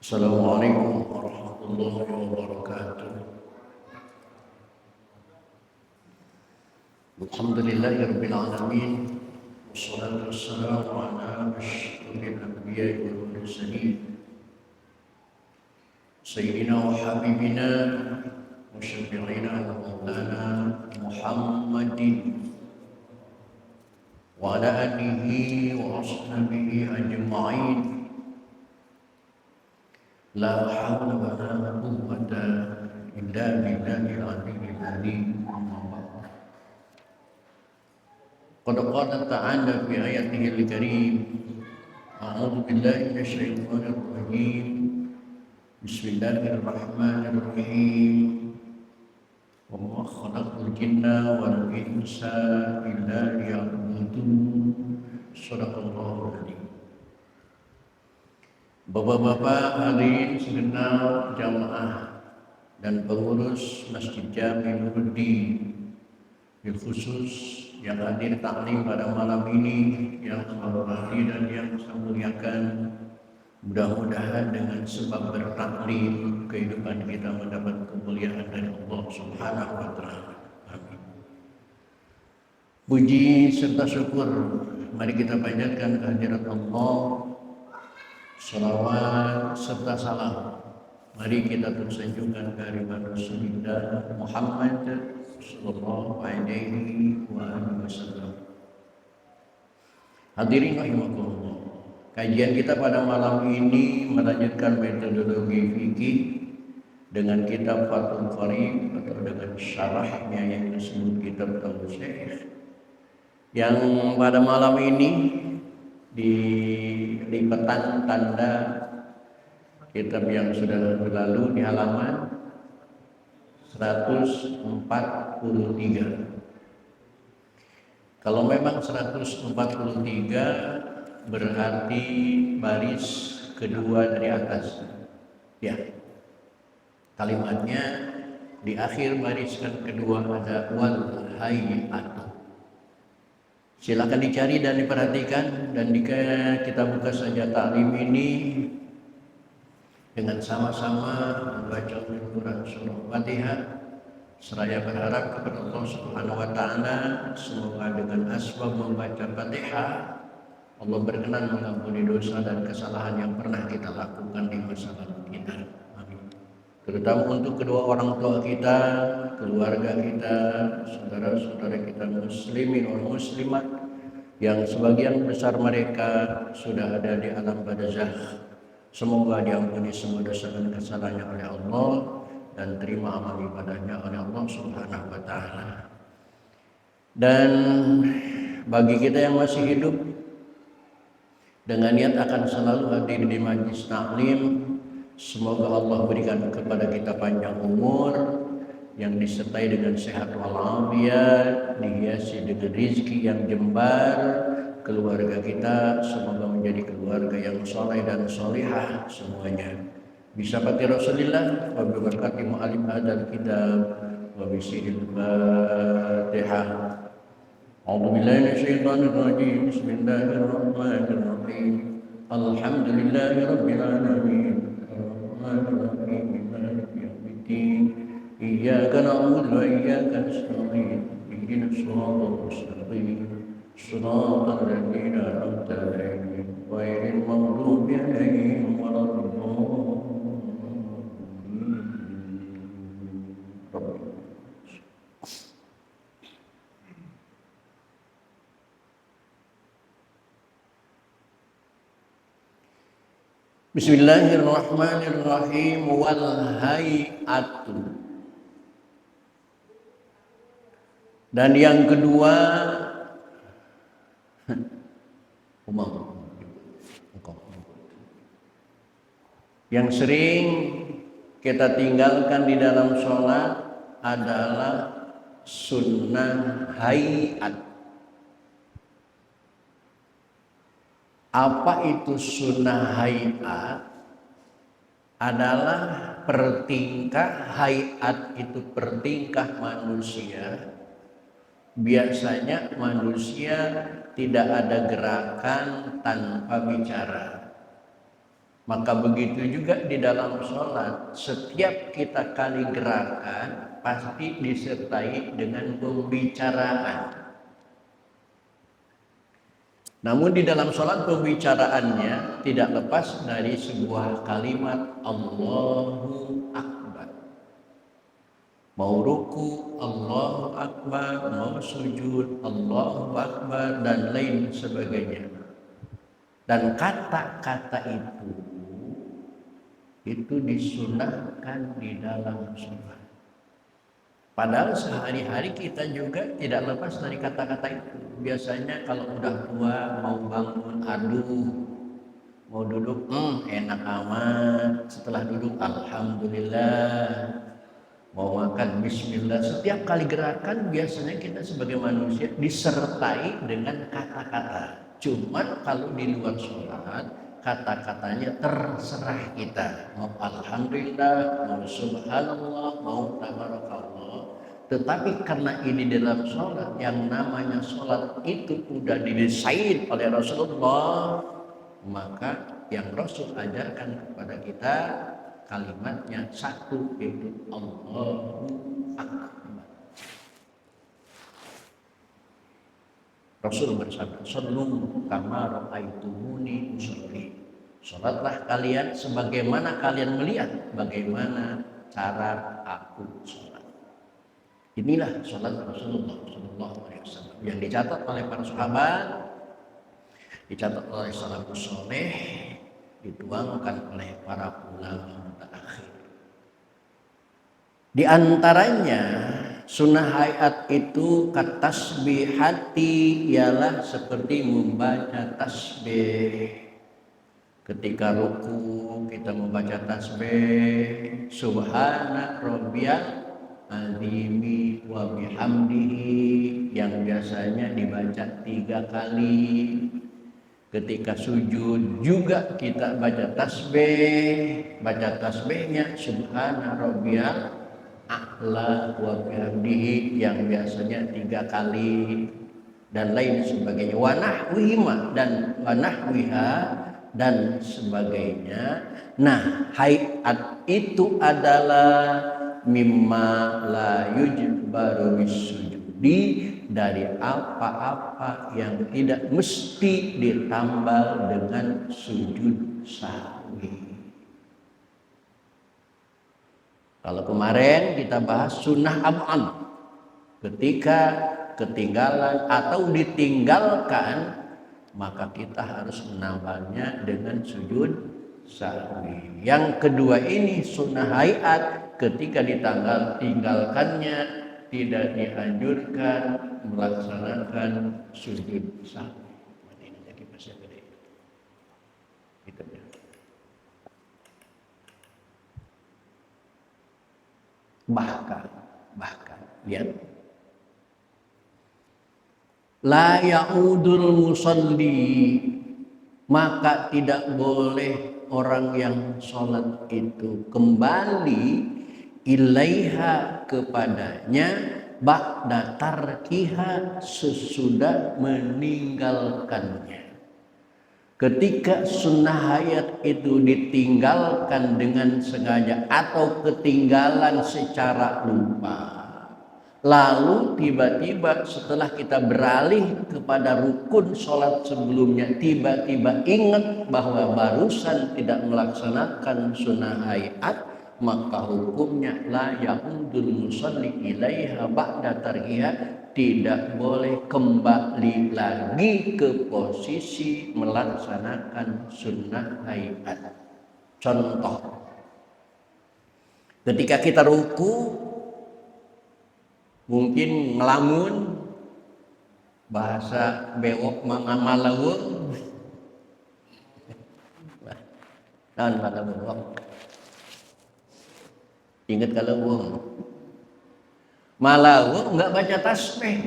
Assalamualaikum warahmatullahi wabarakatuh. Alhamdulillahirabbil alamin. Wassalatu wassalamu ala asyrofil anbiya'i wal mursalin. Sayyidina wa habibina wa syafi'ina wa maulana Muhammadin wa ala alihi wa ashabihi ajma'in. La hawla wa la quwwata illa billahil aliyyil azim. Qad qala ta'ala fi ayatihi al-karim. A'udzu billahi minasyaitonir rajim. Bismillahirrahmanirrahim. Wa ma khalaqtul jinna wal insa illa liya'budun. Shadaqallahul adzim. Bapak-bapak, hadirin segenap jamaah dan pengurus Masjid Jami Nuruddin, bil khusus yang hadir taklim pada malam ini, yang saya hormati dan yang saya muliakan. Mudah-mudahan dengan sebab bertaklim kehidupan kita mendapat kemuliaan dari Allah Subhanahu wa taala. Amin. Puji serta syukur mari kita panjatkan kehadirat Allah. Salawat serta salam mari kita tersanjungkan kehadirat Rasulullah Muhammad sallallahu alaihi wasallam. Hadirin rahimakumullah. Kajian kita pada malam ini melanjutkan metodologi fikih dengan kitab Fathul Qarib atau dengan syarahnya yang disebut kitab Tauhid, yang pada malam ini di lipetan tanda kitab yang sudah berlalu di halaman 143. Kalau memang 143 berarti baris kedua dari atas. Ya. Kalimatnya di akhir baris kedua ada wal hayat. Silakan dicari dan diperhatikan, dan jika kita buka saja taklim ini dengan sama-sama membaca Al-Quran surah Fatihah, seraya berharap kepada Allah Subhanahu wa taala semoga dengan asbab membaca Fatihah Allah berkenan mengampuni dosa dan kesalahan yang pernah kita lakukan di masa lalu kita. Amin. Terutama untuk kedua orang tua kita, keluarga kita, saudara-saudara kita muslimin dan muslimat yang sebagian besar mereka sudah ada di alam barzakh. Semoga diampuni semua dosa dan kesalahannya oleh Allah dan terima amal ibadahnya oleh Allah Subhanahu wa taala. Dan bagi kita yang masih hidup dengan niat akan selalu hadir di majlis taklim, semoga Allah berikan kepada kita panjang umur yang disertai dengan sehat walafiat, dihiasi dengan rezeki yang jembar. Keluarga kita semoga menjadi keluarga yang soleh dan solihah semuanya. Bisa pakai Rasulullah wa bi barakati mu'alim hadal kitab wa bi siril Fatihah. A'udzu billahi minasyaitonir rajim. Bismillahirrahmanirrahim. Alhamdulillahi rabbil alamin. Arrahmanir rahim. Maliki yaumiddin. Iyyaka na'budu wa iyyaka nasta'in. Ihdinas siratal mustaqim. Shiratal ladzina an'amta 'alaihim ghairil maghdubi 'alaihim waladdallin. Bismillahirrahmanirrahim. Wal hayatu. Dan yang kedua, yang sering kita tinggalkan di dalam sholat adalah sunnah hayat. Apa itu sunnah hayat? Adalah pertingkah. Hayat itu pertingkah manusia. Biasanya manusia tidak ada gerakan tanpa bicara. Maka begitu juga di dalam sholat, setiap kita kali gerakan pasti disertai dengan pembicaraan. Namun di dalam sholat pembicaraannya tidak lepas dari sebuah kalimat Allahu Akbar. Mau ruku Allahu Akbar, mau sujud Allahu Akbar, dan lain sebagainya. Dan kata-kata itu disunahkan di dalam sholat. Padahal sehari-hari kita juga tidak lepas dari kata-kata itu. Biasanya kalau udah tua mau bangun, aduh, mau duduk, enak amat. Setelah duduk, alhamdulillah. Mau makan, bismillah. Setiap kali gerakan biasanya kita sebagai manusia disertai dengan kata-kata. Cuman kalau di luar sholat, kata-katanya terserah kita. Mau alhamdulillah, mau subhanallah, mau tabarakallah. Tetapi karena ini dalam sholat, yang namanya sholat itu sudah didesain oleh Rasulullah, maka yang Rasul ajarkan kepada kita kalimatnya satu, yaitu Allahu Akbar. Rasul bersabda, "Shallu kama ra'aitumuni usolli." Salatlah kalian sebagaimana kalian melihat bagaimana cara aku salat. Inilah salat Rasulullah sallallahu alaihi wasallam yang dicatat oleh para sahabat, dicatat oleh salafus saleh, dituangkan oleh para ulama mutaakhir. Di antaranya sunnah hayat itu katasbihati, ialah seperti membaca tasbih. Ketika ruku kita membaca tasbih subhana rabbiyal azimi wa bihamdihi, yang biasanya dibaca 3 kali. Ketika sujud juga kita baca tasbih, baca tasbihnya subhana rabbiyal a'la wa bihamdihi, yang biasanya 3 kali, dan lain sebagainya. Wa nahwihima, dan wa nahwiha, dan sebagainya. Nah, hayat itu adalah mimma la yujbaru bisujudi, dari apa-apa yang tidak mesti ditambal dengan sujud sahwi. Kalau kemarin kita bahas sunnah ab'ad, ketika ketinggalan atau ditinggalkan, maka kita harus menambahnya dengan sujud sahwi. Yang kedua ini sunnah hayat, ketika ditinggalkannya tidak dianjurkan melaksanakan sujud sahwi. Bahkan lihat, la ya'udul musalli, maka tidak boleh orang yang sholat itu kembali ilaiha, kepadanya, ba'da tarkiha, sesudah meninggalkannya. Ketika sunnah hayat itu ditinggalkan dengan sengaja atau ketinggalan secara lupa, lalu tiba-tiba setelah kita beralih kepada rukun sholat sebelumnya, tiba-tiba ingat bahwa barusan tidak melaksanakan sunnah hayat, maka hukumnya la ya'udul musalli ilaiha ba'da tarkiha, tidak boleh kembali lagi ke posisi melaksanakan sunnah hayat. Contoh, ketika kita ruku mungkin ngelamun, bahasa bewok malawung, non malawung, ingat kalau wong malawung nggak baca tasbih,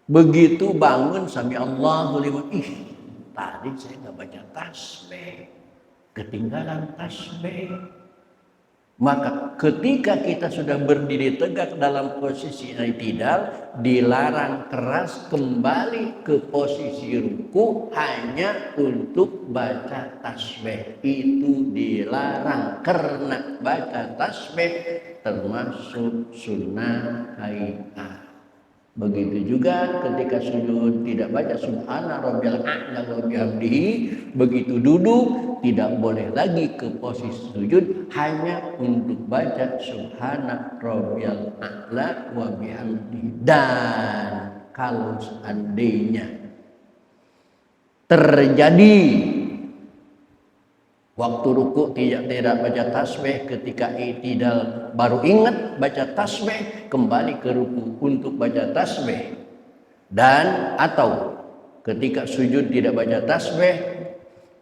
begitu bangun sami Allahu liman, tadi saya nggak baca tasbih, ketinggalan tasbih. Maka ketika kita sudah berdiri tegak dalam posisi i'tidal, dilarang keras kembali ke posisi ruku hanya untuk baca tasbih. Itu dilarang karena baca tasbih termasuk sunnah hayat. Begitu juga ketika sujud tidak baca subhana rabbiyal a'la wa bihamdihi, begitu duduk tidak boleh lagi ke posisi sujud hanya untuk baca subhana rabbiyal a'la wa bihamdihi. Dan kalau seandainya terjadi waktu ruku tidak baca tasbih, ketika i'tidal baru ingat baca tasbih, kembali ke ruku untuk baca tasbih. Dan atau ketika sujud tidak baca tasbih,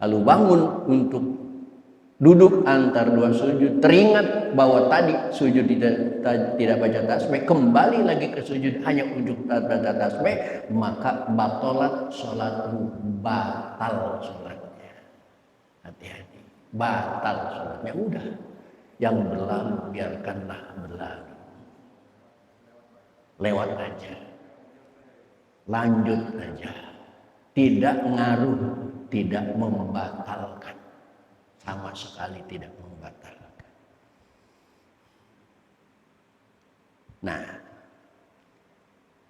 lalu bangun untuk duduk antar dua sujud, teringat bahwa tadi sujud tidak baca tasbih, kembali lagi ke sujud hanya untuk baca tasbih, maka batalat sholatmu, batal sholatnya. Hati-hati. Batal sholatnya. Udah, yang berlalu biarkanlah berlalu, lewat aja, lanjut aja, tidak ngaruh, tidak membatalkan, sama sekali tidak membatalkan. Nah,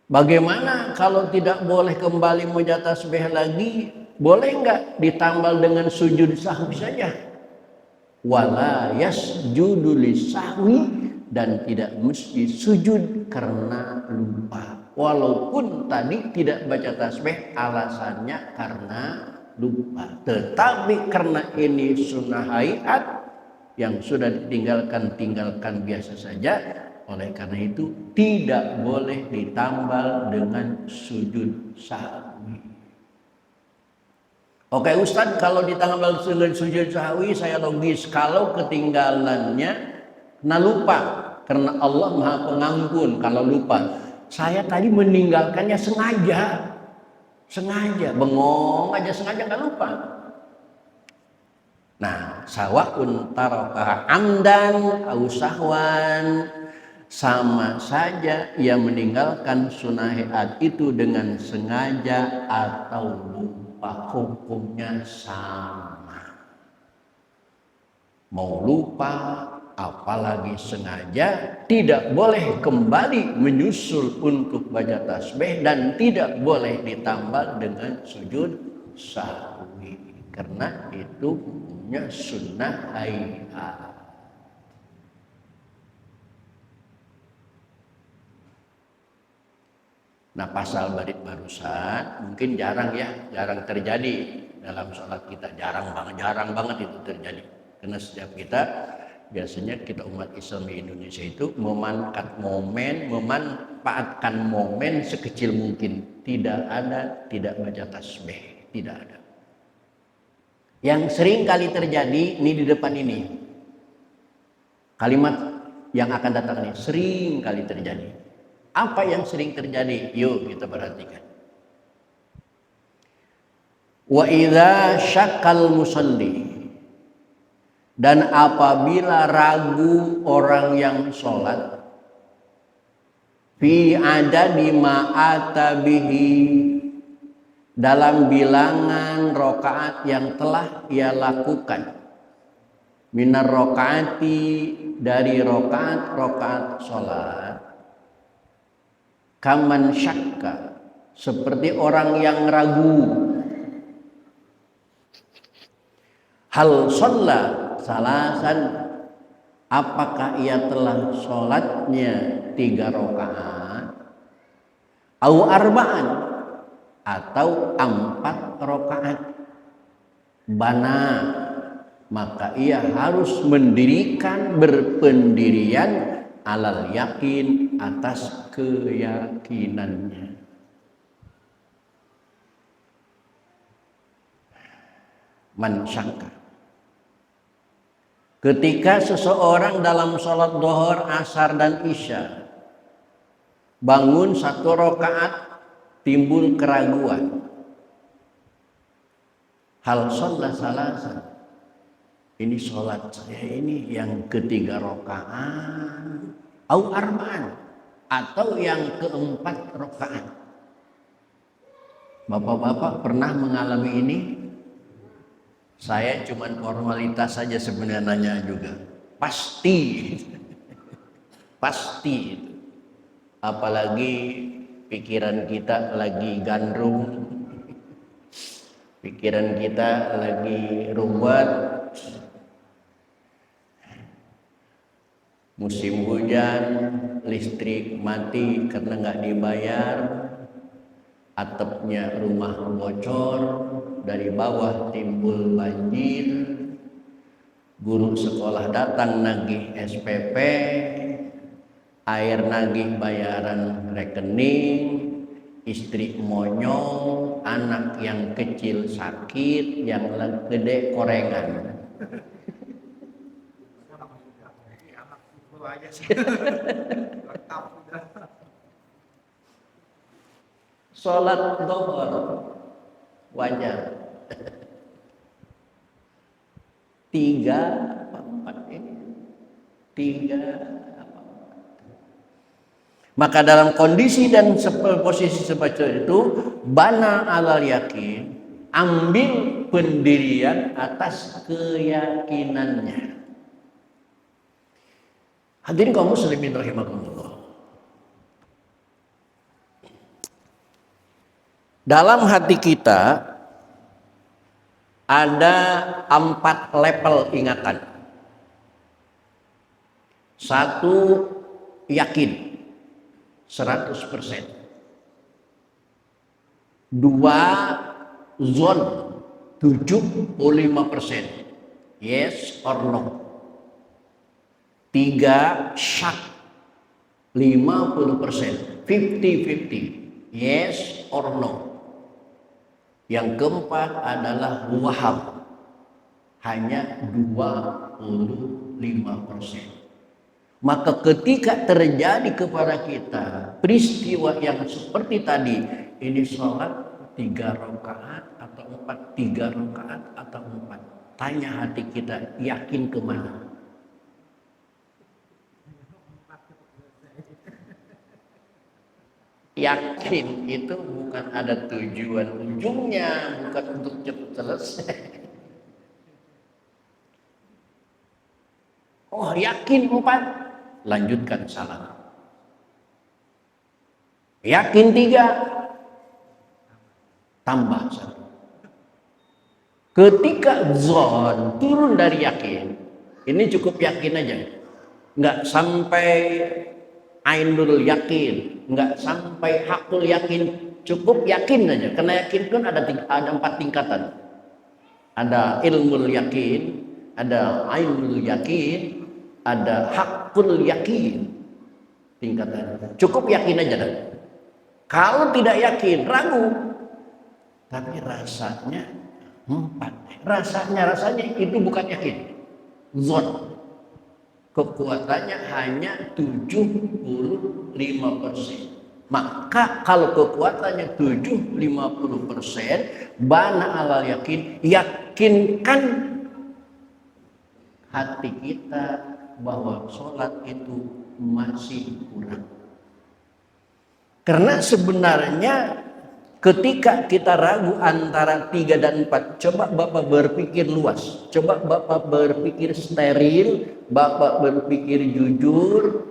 bagaimana kalau tidak boleh kembali membaca tasbih lagi? Boleh nggak ditambal dengan sujud sahwi saja? Wala yasjudu lisahwi, dan tidak mesti sujud karena lupa. Walaupun tadi tidak baca tasbih alasannya karena lupa, tetapi karena ini sunnah hayat yang sudah ditinggalkan, tinggalkan biasa saja. Oleh karena itu tidak boleh ditambal dengan sujud sahwi. Oke Ustadz, kalau ditambal dengan sujud sahwi saya logis, kalau ketinggalannya kena lupa, karena Allah Maha Pengampun kalau lupa. Saya tadi meninggalkannya sengaja bengong aja, sengaja nggak lupa. Nah, sawaun taraka amdan au sahwan, sama saja ia meninggalkan sunnah hayat itu dengan sengaja atau lupa, hukumnya sama. Mau lupa apalagi sengaja, tidak boleh kembali menyusul untuk baca tasbih dan tidak boleh ditambal dengan sujud sahwi, karena itu hukumnya sunnah hayat. Nah, pasal barusan mungkin jarang terjadi dalam sholat kita, jarang banget itu terjadi, karena setiap kita biasanya umat Islam di Indonesia itu memanfaatkan momen sekecil mungkin, tidak baca tasbih, tidak ada. Yang sering kali terjadi ini di depan ini, kalimat yang akan datang ini sering kali terjadi. Apa yang sering terjadi? Yuk kita perhatikan. Wa idza syakkal musalli, dan apabila ragu orang yang sholat, fi adadi ma'ata bihi, dalam bilangan rokaat yang telah ia lakukan, minar rokaati, dari rokaat sholat, kaman syakka, seperti orang yang ragu, hal sholat salasan, apakah ia telah sholatnya 3 rakaat, au arba'an, atau 4 rakaat, bana, maka ia harus mendirikan berpendirian alal yakin, atas keyakinannya. Man syakka, ketika seseorang dalam sholat duhur, asar dan isya bangun 1 rakaat timbul keraguan, hal sholat salasan, ini sholat saya ini yang ketiga rakaat, au arba'an, atau yang keempat rakaat. Bapak-bapak pernah mengalami ini? Saya cuman formalitas saja sebenarnya juga. Pasti, pasti. Apalagi pikiran kita lagi gandrung, pikiran kita lagi ruwet, musim hujan, listrik mati karena nggak dibayar, atapnya rumah bocor, dari bawah timbul banjir, guru sekolah datang nagih SPP, air nagih bayaran rekening, istri monyong, anak yang kecil sakit, yang gede korengan. Sholat dhuhr wajar. 3 apa 4 ini? 3 apa 4. Maka dalam kondisi dan posisi seperti itu, bana alal yakin, ambil pendirian atas keyakinannya. Hadirin kaum muslimin rahimakumullah. Dalam hati kita ada 4 level ingatan. 1, yakin 100%. 2, zon 75%. Yes or no. 3, syak 50%. 50-50. Yes or no. Yang keempat adalah waham, hanya 25%. Maka ketika terjadi kepada kita peristiwa yang seperti tadi, ini sholat 3 rakaat atau 4, 3 rakaat atau 4, tanya hati kita, yakin kemana? Yakin itu bukan ada tujuan ujungnya, bukan untuk cepat selesai. Oh yakin 4, lanjutkan salat. Yakin 3, tambah 1. Ketika zon turun dari yakin, ini cukup yakin aja, nggak sampai ainul yakin, nggak sampai hakul yakin, cukup yakin aja. Karena yakin kan ada 4 tingkatan. Ada ilmul yakin, ada ainul yakin, ada hakul yakin. Tingkatan. Cukup yakin aja dah. Kalau tidak yakin, ragu. Tapi rasanya 4. Rasanya itu bukan yakin. Zon. Kekuatannya hanya 75%. Maka kalau kekuatannya 50%, bana alal yakin, yakinkan hati kita bahwa sholat itu masih kurang. Karena sebenarnya ketika kita ragu antara 3 dan 4, coba Bapak berpikir luas, coba Bapak berpikir steril, Bapak berpikir jujur.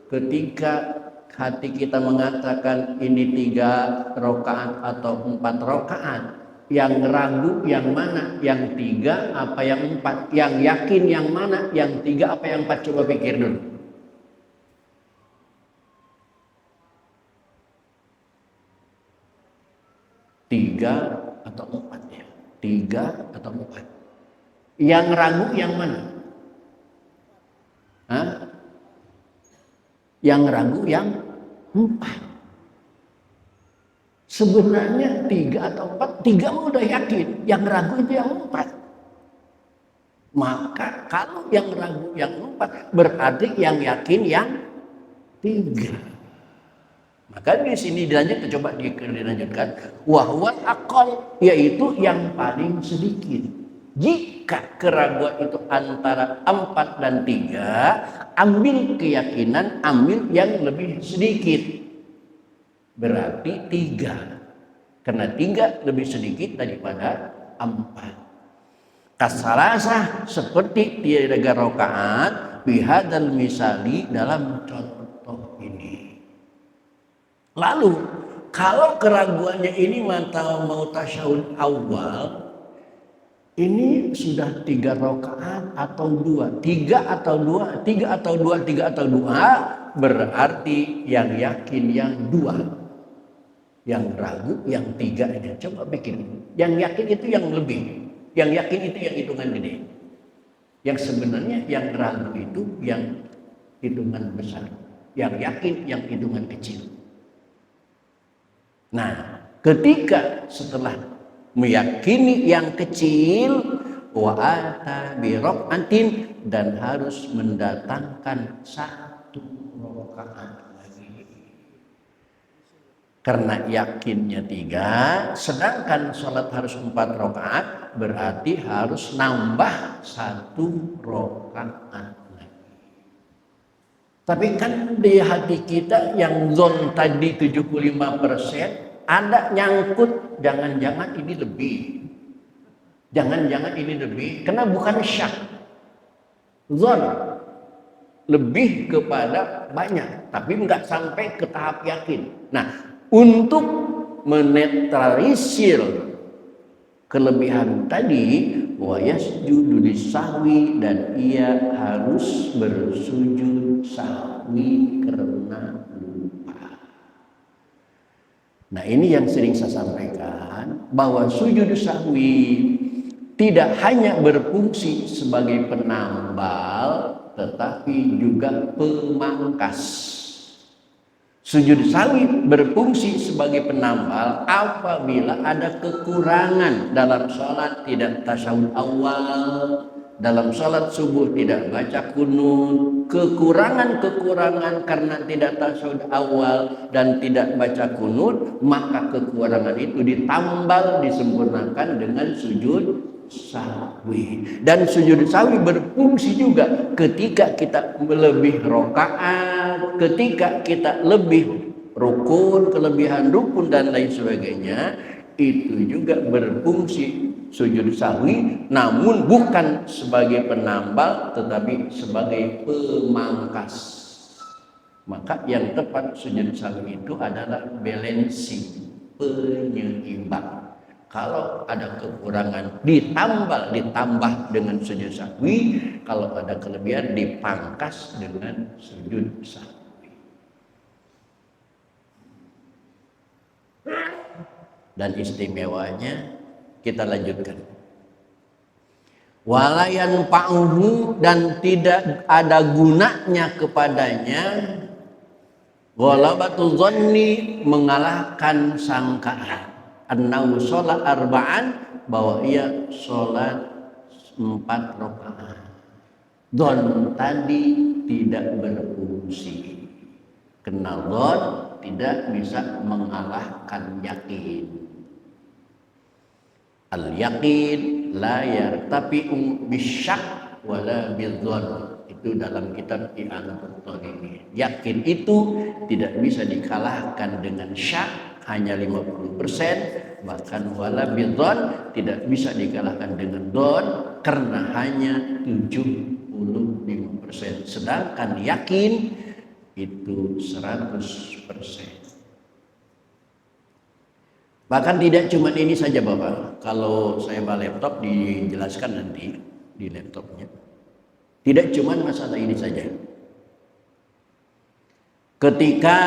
Ketika hati kita mengatakan ini 3 rakaat atau 4 rakaat, yang ragu yang mana? Yang 3 apa yang 4? Yang yakin yang mana? Yang 3 apa yang 4? Coba pikir dulu. Tiga atau 4 ya? 3 atau 4? Yang ragu yang mana? Hah? Yang ragu yang 4. Sebenarnya 3 atau 4, 3 mah udah yakin, yang ragu itu yang 4. Maka kalau yang ragu yang 4, berarti yang yakin yang 3. Maka di sini dilanjutkan, coba dilanjutkan, wahwal aqal, yaitu yang paling sedikit. Jika keraguan itu antara 4 dan 3, ambil keyakinan, ambil yang lebih sedikit. Berarti 3. Karena 3 lebih sedikit daripada 4. Kasalasa seperti 3 rakaat bihadal misali dalam contoh ini. Lalu kalau keraguannya ini mau tasyahud awal, ini sudah 3 rakaat atau 2, 3 atau 2, 3 atau 2, 3 atau 2, berarti yang yakin yang 2, yang ragu yang 3-nya. Coba bikin, yang yakin itu yang lebih, yang yakin itu yang hitungan gede, yang sebenarnya yang ragu itu yang hitungan besar, yang yakin yang hitungan kecil. Nah, ketika setelah meyakini yang kecil, wa ata bi rak'atin, dan harus mendatangkan 1 rakaat lagi. Karena yakinnya 3, sedangkan sholat harus 4 rakaat, berarti harus nambah 1 rakaat lagi. Tapi kan di hati kita yang zon tadi 75%, ada nyangkut, jangan-jangan ini lebih, jangan-jangan ini lebih, karena bukan syak, zon lebih kepada banyak, tapi nggak sampai ke tahap yakin. Nah, untuk menetralisir kelebihan tadi, wa yasjudu lisahwi, dan ia harus bersujud sahwi karena lupa. Nah, ini yang sering saya sampaikan, bahwa sujud sahwi tidak hanya berfungsi sebagai penambal, tetapi juga pemangkas. Sujud sahwi berfungsi sebagai penambal apabila ada kekurangan dalam sholat, tidak tasyahud awal, dalam sholat subuh tidak baca kunut, kekurangan-kekurangan karena tidak tasyahud awal dan tidak baca kunut, maka kekurangan itu ditambal, disempurnakan dengan sujud sahwi. Dan sujud sahwi berfungsi juga ketika kita lebih rakaat, ketika kita lebih rukun, kelebihan rukun dan lain sebagainya, itu juga berfungsi sujud sahwi, namun bukan sebagai penambal tetapi sebagai pemangkas. Maka yang tepat sujud sahwi itu adalah balancing, penyeimbang. Kalau ada kekurangan ditambah dengan sujud sahwi, kalau ada kelebihan dipangkas dengan sujud sahwi. Dan istimewanya kita lanjutkan. Walayan pa'uhu, dan tidak ada gunanya kepadanya ghalabatu dhanni, mengalahkan sangkaan, annau sholat arba'an, bahwa ia sholat 4 rakaat. Dhon tadi tidak berfungsi, karena dhon tidak bisa mengalahkan yakin. Al-yaqin la yartafi'u bisyak wala bidzon. Itu dalam kitab I'anatul Talibin. Yakin itu tidak bisa dikalahkan dengan syak, hanya 50%, bahkan wala bidzon tidak bisa dikalahkan dengan don, karena hanya 75%. Sedangkan yakin itu 100%. Bahkan tidak cuma ini saja Bapak, kalau saya bawa laptop dijelaskan nanti di laptopnya. Tidak cuma masalah ini saja. Ketika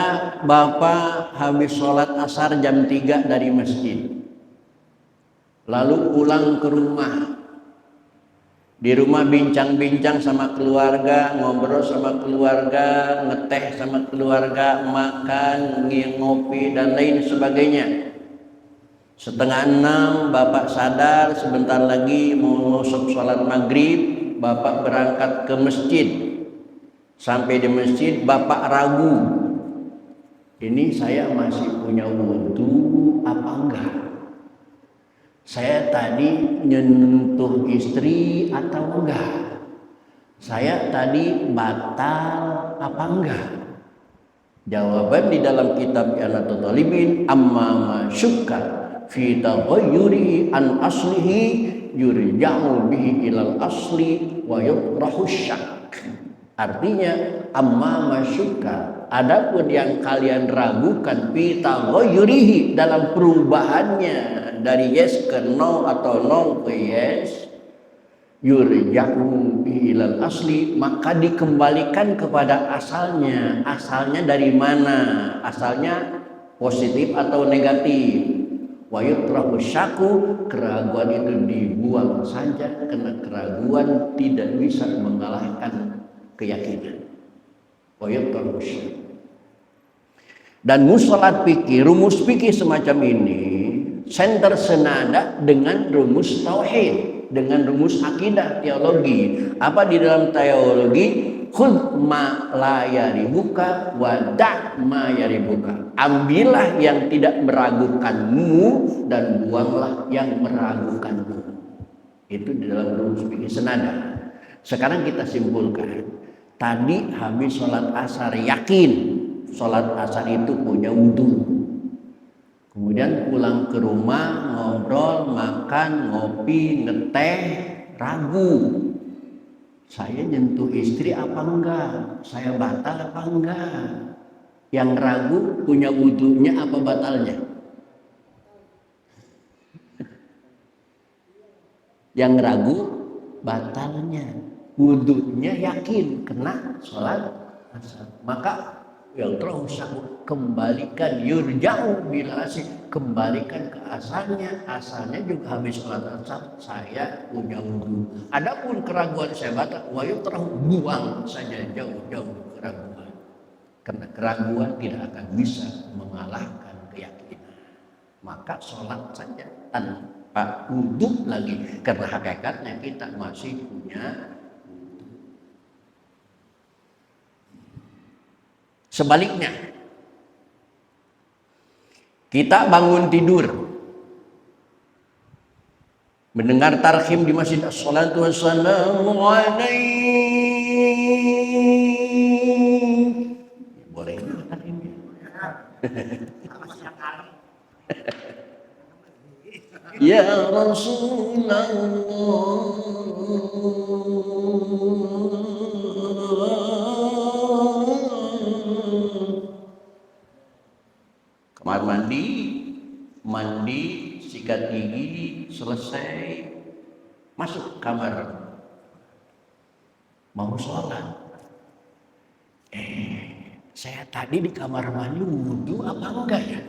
Bapak habis sholat asar jam 3 dari masjid, lalu pulang ke rumah, di rumah bincang-bincang sama keluarga, ngobrol sama keluarga, ngeteh sama keluarga, makan, ngopi dan lain sebagainya. 5:30 Bapak sadar sebentar lagi mau masuk sholat maghrib, Bapak berangkat ke masjid. Sampai di masjid Bapak ragu, ini saya masih punya wudu apa enggak? Saya tadi nyentuh istri atau enggak? Saya tadi batal apa enggak? Jawaban di dalam kitab Ianatul Talibin, amma ma syukka fi taghayyuri an aslihi yurja'u bihi ilal asli wa yukrahu syak. Artinya amma ma syukka, adapun yang kalian ragukan fi taghayyurihi dalam perubahannya dari yes ke no atau no ke yes, yurja'u ilal asli, maka dikembalikan kepada asalnya. Asalnya dari mana? Asalnya positif atau negatif. Wa yutrahu syaku, keraguan itu dibuang saja karena keraguan tidak bisa mengalahkan keyakinan. Wa yutrahu syaku. Dan mustalah fikih, rumus fikih semacam ini center senada dengan rumus tauhid, dengan rumus akidah teologi. Apa di dalam teologi? Khudh ma la yaribuka wa da' ma yaribuka. Ambillah yang tidak meragukanmu dan buanglah yang meragukanmu. Itu di dalam rumus fikih senada. Sekarang kita simpulkan. Tadi habis sholat asar yakin sholat asar itu punya wudu. Kemudian pulang ke rumah, ngobrol, makan, ngopi, ngeteh, ragu. Saya nyentuh istri apa enggak? Saya batal apa enggak? Yang ragu punya wudunya apa batalnya? Yang ragu batalnya. Wudunya yakin kena sholat asar. Maka yang terus kembalikan yurja'u bila asih, kembalikan ke asalnya juga habis sholat asar saya punya wudu. Adapun keraguan saya batal, wa yutrahu, buang saja jauh-jauh keraguan, karena keraguan tidak akan bisa mengalahkan keyakinan. Maka sholat saja tanpa wudu lagi, karena hakikatnya kita masih punya. Sebaliknya, kita bangun tidur, mendengar tarhim di masjid, assalatu wassalamu alaihi. Boleh tarhimnya. Ya Rasulullah, kamar mandi, sikat gigi, selesai, masuk kamar, mau sholat. Saya tadi di kamar mandi wudu apa enggak ya?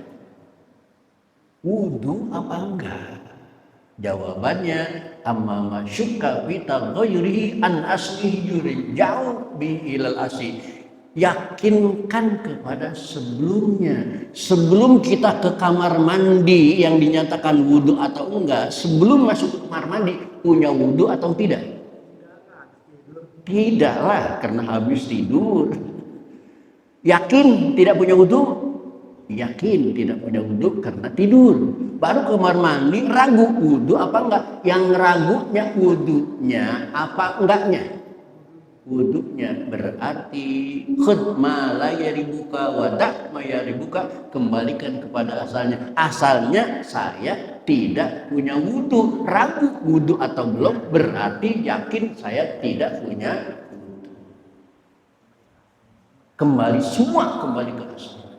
Wudu apa enggak? Jawabannya, amma ma syukka fi taghayyurihi an aslihi yurja'u bi ilal asli. Yakinkan kepada sebelumnya. Sebelum kita ke kamar mandi yang dinyatakan wudu atau enggak, sebelum masuk ke kamar mandi punya wudu atau tidak? Tidaklah, karena habis tidur. Yakin tidak punya wudu? Yakin tidak punya wudu karena tidur. Baru ke kamar mandi ragu wudu apa enggak? Yang ragunya wudunya apa enggaknya? Wudunya berarti khudh ma la yaribuka wa da' ma yaribuka, kembalikan kepada asalnya. Asalnya saya tidak punya wudu, ragu wudu atau belum berarti yakin saya tidak punya wudu. Kembali ke asal.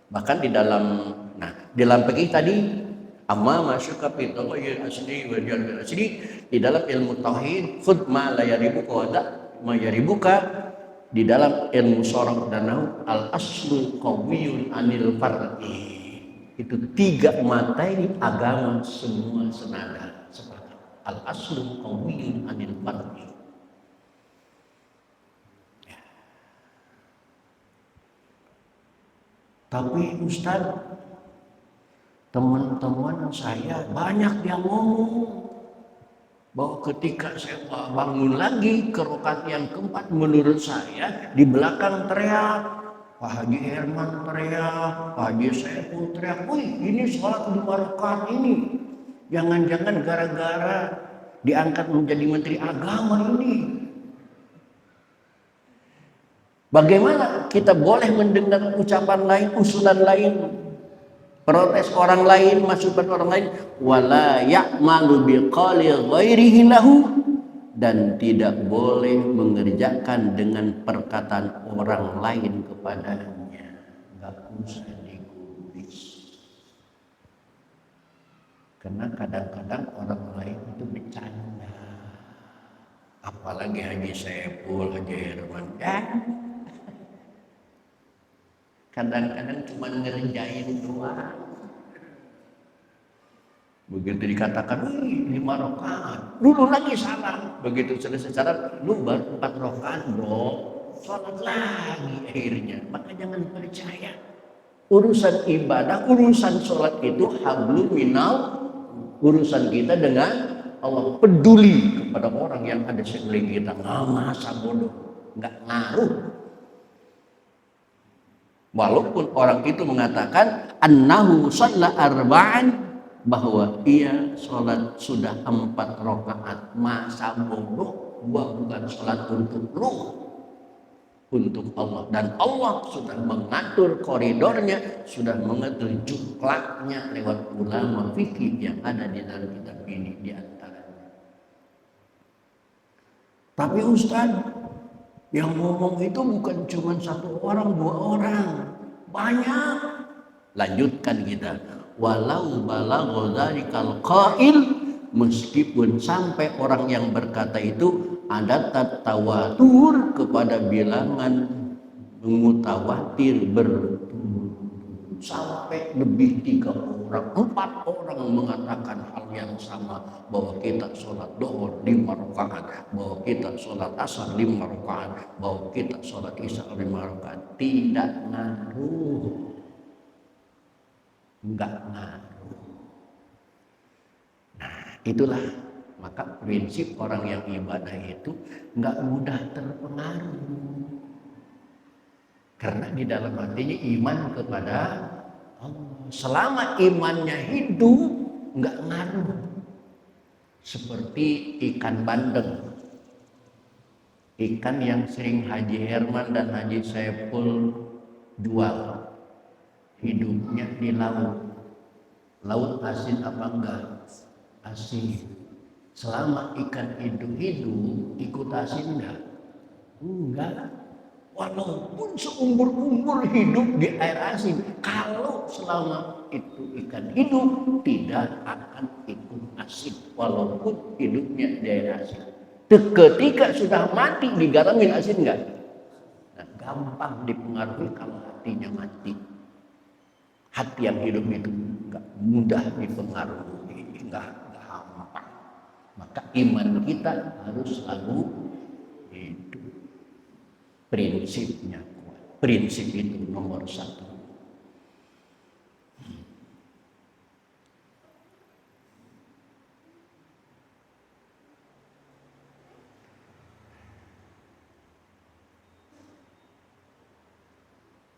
Bahkan di dalam fikih tadi amma masyuka fi taghayyur asli wa jalb asli, di dalam ilmu tauhid khudh ma la yaribuka wa da' mayaribuka, di dalam ilmu sorof dan nahu al aslu qawiyun anil far'i. Itu 3 materi agama semua senada sepakat. Al aslu qawiyun anil far'i. Ya. Tapi Ustaz, teman-teman saya banyak yang ngomong bahwa ketika saya bangun lagi ke rakaat yang keempat, menurut saya di belakang teriak, Pak Haji Herman teriak, Pak Haji Saiful teriak, wih ini sholat 2 rakaat ini. Jangan-jangan gara-gara diangkat menjadi menteri agama ini. Bagaimana kita boleh mendengar ucapan lain, usulan lain, protes orang lain, masukan orang lain, wala ya'malu biqali ghairihi lahu, dan tidak boleh mengerjakan dengan perkataan orang lain kepadanya. Enggak usah digubris. Karena kadang-kadang orang lain itu bercanda. Apalagi Haji Saiful, Haji Herman. Kadang-kadang cuma ngerjain doang. Begitu dikatakan 5 rakaat, dulu lagi salam. Begitu selesai salam, lu baru 4 rakaat bro, sholat lagi akhirnya. Maka jangan percaya. Urusan ibadah, urusan sholat itu hablum minal, urusan kita dengan Allah. Peduli kepada orang yang ada sekeliling kita. Masa bodoh, nggak ngaruh. Walaupun orang itu mengatakan annahu shalla arba'an, bahwa ia sholat sudah 4 rakaat. Masa bodoh, gua bukan sholat untuk lu, untuk Allah. Dan Allah sudah mengatur koridornya, sudah mengatur juklaknya lewat ulama fikih yang ada di dalam kitab ini di antaranya. Tapi Ustaz, yang ngomong itu bukan cuma 1 orang, 2 orang, banyak. Lanjutkan kita. Walau balagha dzalikal qail, meskipun sampai orang yang berkata itu ada tawatur kepada bilangan mutawatir berturut-turut, sampai lebih 3 orang, 4 orang mengatakan hal yang sama, bahwa kita sholat duhur 5 rakaat, bahwa kita sholat asar 5 rakaat, bahwa kita sholat isya 5 rakaat. Tidak ngaruh, enggak ngaruh. Nah, itulah maka prinsip orang yang ibadah itu enggak mudah terpengaruh, karena di dalam hatinya iman kepada Allah. Selama imannya hidup, enggak ngaruh. Seperti ikan bandeng, ikan yang sering Haji Herman dan Haji Saiful jual, hidupnya di laut. Laut asin apa enggak? Asin. Selama ikan itu hidup, ikut asin enggak? Enggak. Walaupun seumur-umur hidup di air asin, kalau selama itu ikan hidup, tidak akan ikut asin walaupun hidupnya di air asin. Ketika sudah mati, digaramin asin enggak? Nah, gampang dipengaruhi kalau hatinya mati. Hati yang hidup itu enggak mudah dipengaruhi, enggak gampang. Maka iman kita harus selalu hidup. Prinsipnya kuat. Prinsip itu nomor 1.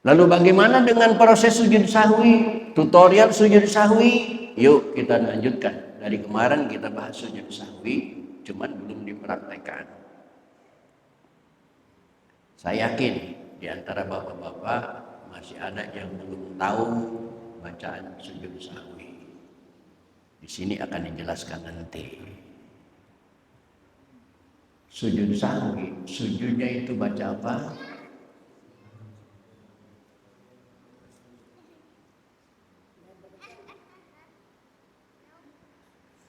Lalu bagaimana dengan proses sujud sahwi? Tutorial sujud sahwi. Yuk kita lanjutkan. Dari kemarin kita bahas sujud sahwi, cuman belum dipraktekkan. Saya yakin di antara bapak-bapak masih ada yang belum tahu bacaan sujud sahwi. Di sini akan dijelaskan nanti. Sujud sahwi, sujudnya itu baca apa?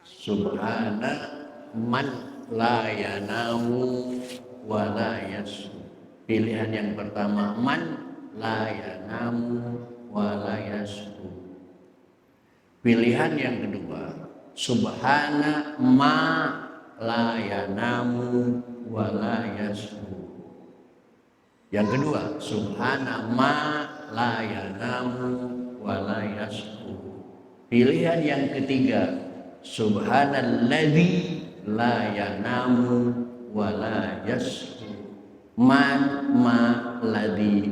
Subhana man la yanamu wa la yasu. Pilihan yang pertama, man la yanamu wa la yasu. Pilihan yang kedua, subhana ma la yanamu wa la yasu. Yang kedua, subhana ma la yanamu wa la yasu. Pilihan yang ketiga, subhanalladzi la yanamu wa la yasu. Man ma ladzi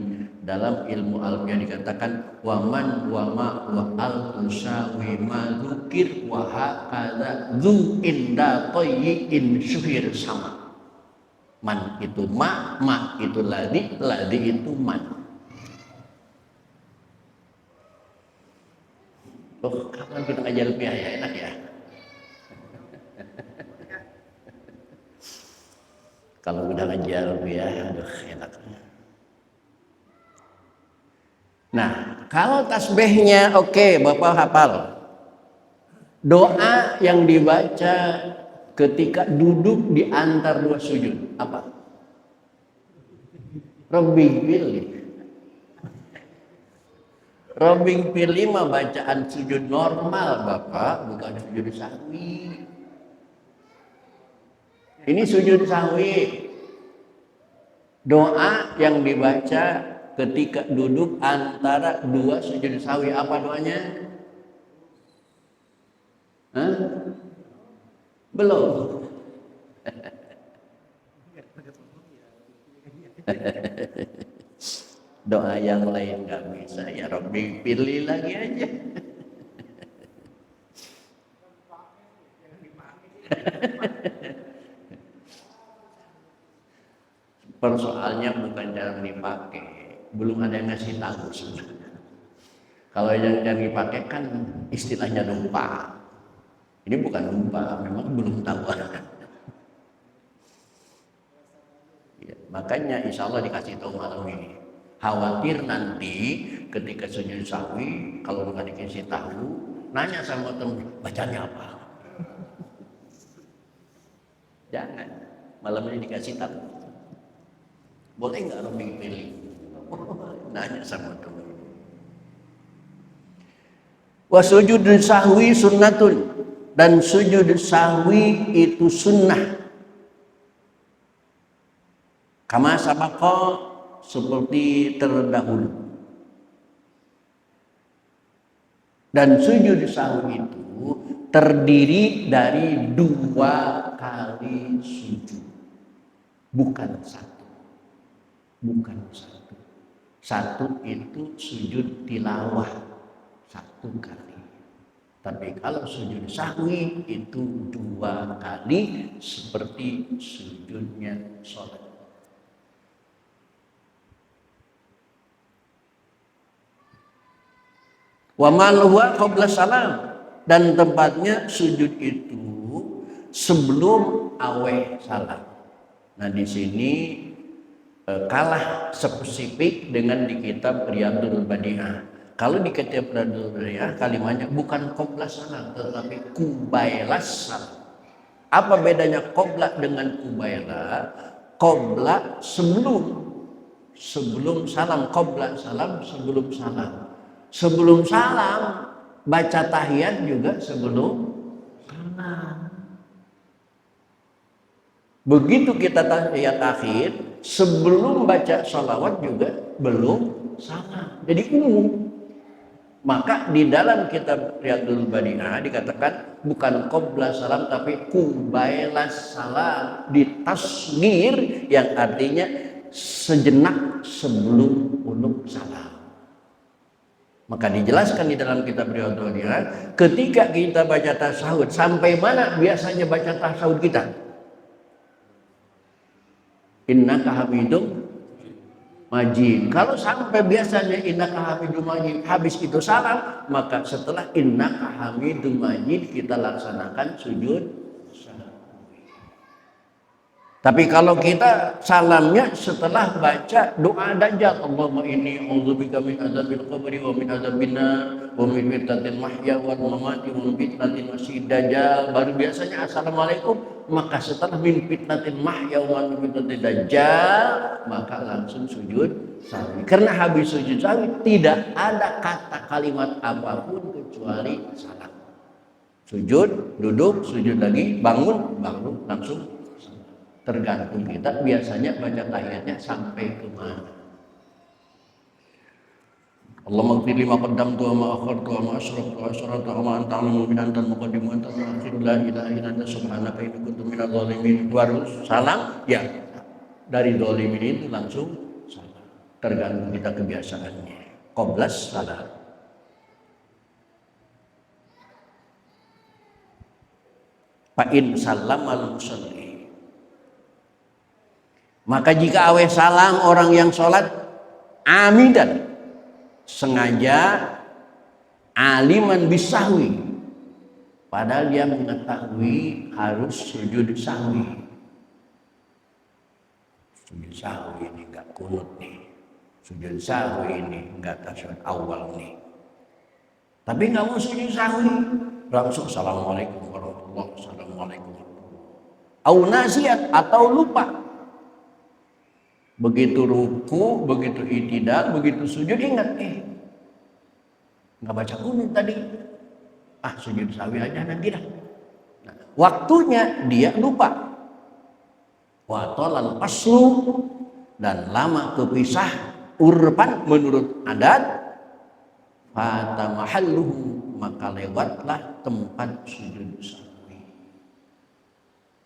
dalam ilmu alfiah dikatakan waman wama wa al tusawi ma dzukir wa hakadza dzu inda tayyin syuhir sama. Man itu ma itu ladzi itu man. Oh, kapan kita ngajar alfiah ya, enak ya. Kalau udah ngajar alfiah, aduh enak. Nah, kalau tasbihnya oke, Bapak hafal. Doa yang dibaca ketika duduk di antar dua sujud, apa? Rabbi pilih. Rabbi pilih mah bacaan sujud normal, Bapak, bukan sujud sahwi. Ini sujud sahwi. Doa yang dibaca ketika duduk antara dua sujud sahwi, apa doanya? Hah? Belum. Doa yang lain nggak bisa, ya Rabbi pilih lagi aja. Persoalnya bukan jarang dipakai, belum ada yang ngasih tahu sebenarnya. Kalau yang dipakai kan istilahnya lupa. Ini bukan lupa, memang belum tahu. Ya, makanya insya Allah dikasih tahu malam ini. Khawatir nanti ketika sujud sahwi kalau nggak dikasih tahu, nanya sama teman, bacanya apa? Jangan, malam ini dikasih tahu. Boleh nggak Robi pilih? Nanya sama teman. Wa sujud sahwi sunnatun, dan sujud sahwi itu sunnah. Kama sabaqa, seperti terdahulu. Dan sujud sahwi itu terdiri dari 2 kali sujud, bukan satu. Bukan satu. Satu itu sujud tilawah 1 kali. Tapi kalau sujud sahwi itu 2 kali seperti sujudnya sholat. Wa man huwa qabla salam, dan tempatnya sujud itu sebelum aweh salam. Nah di sini kalah spesifik dengan di kitab Riyadhul Badi'ah. Kalau di kitab Riyadhul Badi'ah kalimatnya bukan qabla salam tetapi qubailas salam. Apa bedanya qabla dengan qubaila? Qabla sebelum salam, qabla salam sebelum salam. Sebelum salam baca tahiyat juga sebelum salam. Begitu kita tahiyat akhir, sebelum baca sholawat juga belum salam. Jadi umum. Maka di dalam kitab Riyadhul Badi'ah dikatakan bukan qabla salam tapi qubailas salam, ditasghir yang artinya sejenak sebelum uluk salam. Maka dijelaskan di dalam kitab Riyadhul Badi'ah, ketika kita baca tasyahud, sampai mana biasanya baca tasyahud kita? Innaka hamidum majid. Kalau sampai biasanya innaka hamidum majid habis itu salam, maka setelah innaka hamidum majid kita laksanakan sujud sahwi. Tapi kalau kita salamnya setelah baca doa Dajjal, Allahumma inni a'udzubika min adzabil qabri wa min adzabin nar wa min fitnatil mahya wal mamati wa min fitnatil masiihid dajjal, baru biasanya assalamualaikum. Maka setelah min fitnatil mahya wa min fitnatil dajjal, maka langsung sujud sahwi. Karena habis sujud sahwi tidak ada kata kalimat apapun kecuali salam. Sujud, duduk, sujud lagi, bangun, langsung. Tergantung kita biasanya baca tahiyatnya sampai ke mana. Allahumma ighfir li ma qaddamtu wa ma akhartu wa ma asraftu wa asrartu wa ma anta a'lamu min anta al-muqaddim wa anta al-mu'akhir la ilaha illa anta subhanaka inni kuntu minadh dhalimin. Baru salam, ya dari dhalimin itu langsung salam. tergantung kita kebiasaannya. Qoblas salah. Fa'in salamal musalli, maka jika aweh salam orang yang sholat amidan, sengaja, aliman bisahwi, padahal dia mengetahui harus sujud sahwi. Sujud sahwi ini enggak kunut nih, sujud sahwi ini enggak tasyahud awal nih, tapi enggak mau sujud sahwi, langsung assalamualaikum warahmatullahi wabarakatuh, assalamualaikum warahmatullahi wabarakatuh. Au nasiat, atau lupa. Begitu ruku, begitu i'tidal, begitu sujud ingat, nggak baca kunut tadi. Sujud sahwi aja nanti dah. Nah, waktunya dia lupa. Wa talal faslu, dan lama kepisah urban menurut adat. Fata mahalluhu, maka lewatlah tempat sujud sahwi.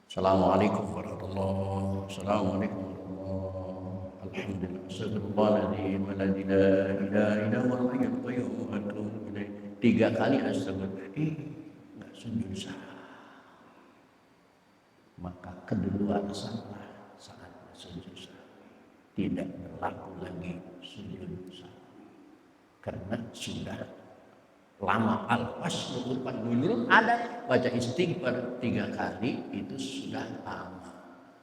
Assalamualaikum warahmatullahi wabarakatuh. Assalamualaikum warahmatullahi wabarakatuh. Alhamdulillah, astagfirullahaladzim, la ilaha illallah, hayyul qayyum, wa atubu ilaih. 3 kali astagfirullah, enggak sujud sahwi. Maka kedua salah saat sujud sahwi, tidak berlaku lagi sujud sahwi, karena sudah lama. Al-faslu urban menurut adat, baca istighfar 3 kali itu sudah lama.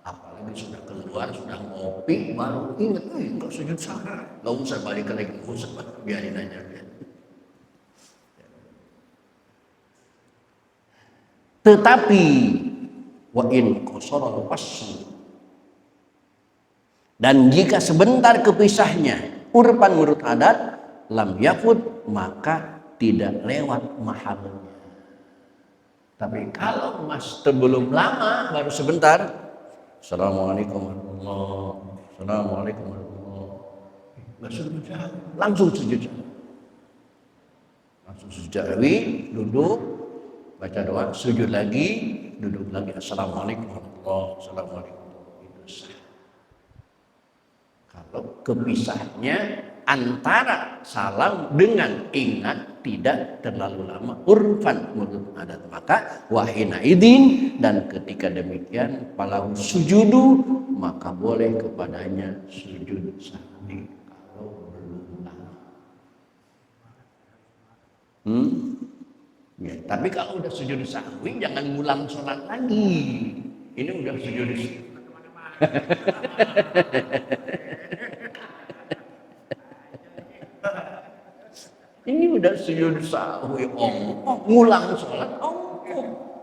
Apalagi sudah keluar, sudah ngopi, baru ingat, kok sujud sahwi. Gak usah balik lagi, gak usah, biarin aja. Tetapi wa in qasara al-fasl, dan jika sebentar kepisahnya urban menurut adat, lam yafut, maka tidak lewat mahalnya. Tapi kalau belum lama, baru sebentar, assalamualaikum warahmatullahi wabarakatuh, assalamualaikum warahmatullahi wabarakatuh, nggak sujud sahwi, langsung sujud sahwi. Langsung sujud sahwi, duduk, baca doa, sujud lagi, duduk lagi, assalamualaikum warahmatullahi wabarakatuh, assalamualaikum warahmatullahi wabarakatuh. Itu sah. Kalau kepisahnya antara salam dengan ingat tidak terlalu lama urfan menurut adat, maka wahina idin, dan ketika demikian falahu sujudu, maka boleh kepadanya sujud sahwi kalau belum lama. Ya, tapi kalau udah sujud sahwi jangan ngulang sholat lagi. Ini udah sujud sahwi. Ini udah sujud sahwi, ngulang sholat,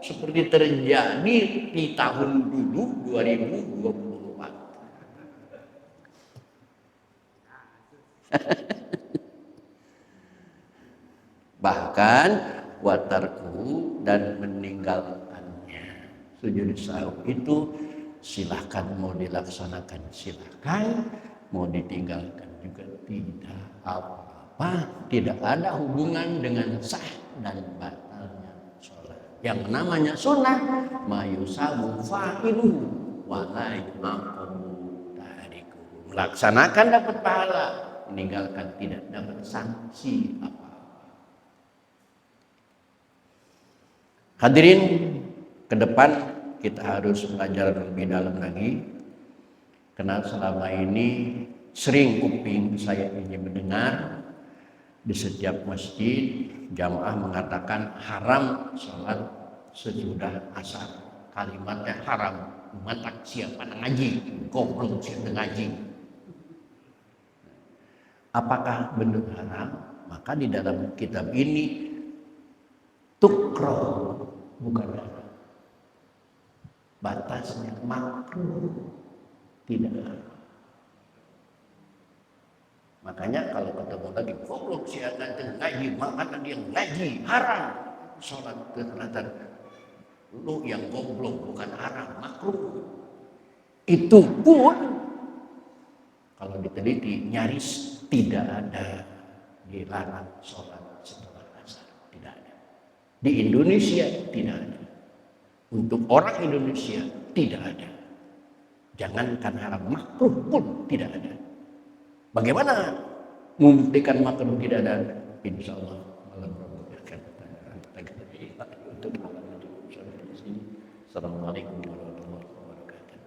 seperti terjadi di tahun dulu 2024. Bahkan watarku, dan meninggalkannya sujud sahwi itu silahkan, mau dilaksanakan silahkan, mau ditinggalkan juga tidak apa-apa, tidak ada hubungan dengan sah dan batalnya sholat. Yang namanya sunnah mayusabu fa'iluhu wa la yu'aqabu tarikuhu, melaksanakan dapat pahala, meninggalkan tidak dapat sanksi apa. Hadirin, ke depan kita harus belajar lebih dalam lagi, karena selama ini sering kuping saya ini mendengar di setiap masjid jamaah mengatakan haram sholat sesudah asar. Kalimatnya haram, matak siapa ngaji, goblok siapa ngaji. Apakah benar haram? Maka di dalam kitab ini tukro, bukan haram. Batasnya makruh, tidak haram. Makanya kalau ketemu lagi goblok si anak ngaji, makanya dia ngaji haram, sholat ternyata lu yang goblok, bukan haram, makruh. Itu pun kalau diteliti nyaris tidak ada dilarang sholat setelah asar, tidak ada. Di Indonesia tidak ada. Untuk orang Indonesia tidak ada. Jangankan haram, makruh pun tidak ada. Bagaimana membuktikan makhluk tidak ada? Insya Allah malam Rabu akan kita untuk malam itu sampai di sini. Assalamualaikum warahmatullahi wabarakatuh.